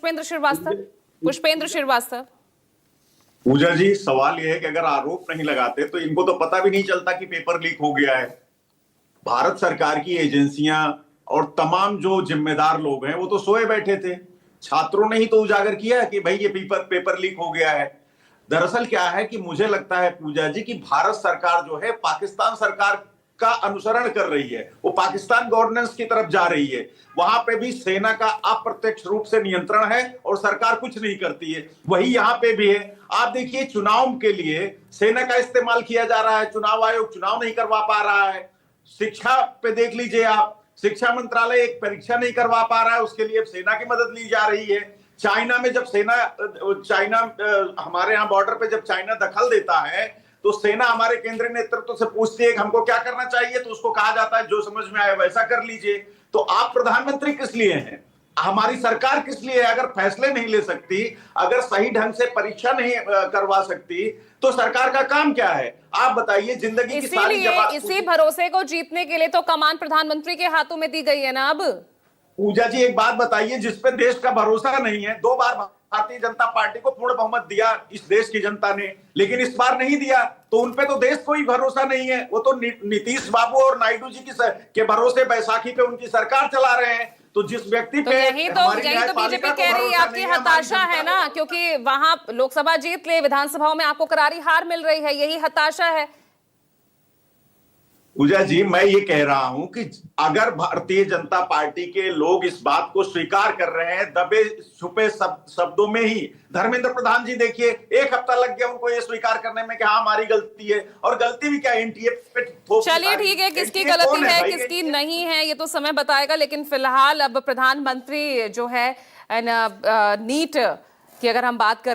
पुष्पेंद्र श्रीवास्तव। पूजा जी, सवाल यह है कि अगर आरोप नहीं लगाते तो इनको तो पता भी नहीं चलता कि पेपर लीक हो गया है। भारत सरकार की एजेंसियां और तमाम जो जिम्मेदार लोग हैं वो तो सोए बैठे थे। छात्रों ने ही तो उजागर किया कि भाई ये पेपर लीक हो गया है। दरअसल क्या है कि मुझे लगता है पूजा जी कि भारत सरकार जो है पाकिस्तान सरकार का अनुसरण कर रही है, वो पाकिस्तान गवर्नेंस की तरफ जा रही है। वहां पे भी सेना का अप्रत्यक्ष रूप से नियंत्रण है और सरकार कुछ नहीं करती है। वही यहां पे भी है। आप देखिए, चुनाव के लिए सेना का इस्तेमाल किया जा रहा है, चुनाव आयोग चुनाव नहीं करवा पा रहा है। शिक्षा पे देख लीजिए आप, शिक्षा मंत्रालय एक परीक्षा नहीं करवा पा रहा है, उसके लिए सेना की मदद ली जा रही है। चाइना में जब चाइना हमारे यहाँ बॉर्डर पे जब चाइना दखल देता है तो सेना हमारे केंद्रीय नेतृत्व से पूछती है कि हमको क्या करना चाहिए, तो उसको कहा जाता है जो समझ में आए वैसा कर लीजिए। तो आप प्रधानमंत्री किस लिए हैं, हमारी सरकार किस लिए है? अगर फैसले नहीं ले सकती, अगर सही ढंग से परीक्षा नहीं करवा सकती, तो सरकार का काम क्या है? आप बताइए। जिंदगी की सारी इसी भरोसे को जीतने के लिए तो कमान प्रधानमंत्री के हाथों में दी गई है ना। अब पूजा जी एक बात बताइए, जिसपे देश का भरोसा नहीं है, 2 बार भारतीय जनता पार्टी को पूर्ण बहुमत दिया इस देश की जनता ने, लेकिन इस बार नहीं दिया, तो उनपे तो देश को ही भरोसा नहीं है। वो तो नीतीश बाबू और नायडू जी के भरोसे बैसाखी पे उनकी सरकार चला रहे हैं। तो जिस व्यक्ति पे यही तो बीजेपी कह रही है आपकी हताशा है ना, क्योंकि वहां लोकसभा जीत ले, विधानसभाओं में आपको करारी हार मिल रही है, यही हताशा है। पूजा जी, मैं ये कह रहा हूं कि अगर भारतीय जनता पार्टी के लोग इस बात को स्वीकार कर रहे हैं दबे छुपे शब्दों में ही, धर्मेंद्र प्रधान जी देखिए 1 हफ्ता लग गया उनको ये स्वीकार करने में कि हाँ हमारी गलती है, और गलती भी क्या, एनटीए पे चलिए ठीक है, किसकी गलती है किसकी नहीं है ये तो समय बताएगा, लेकिन फिलहाल अब प्रधानमंत्री जो है नीट की अगर हम बात कर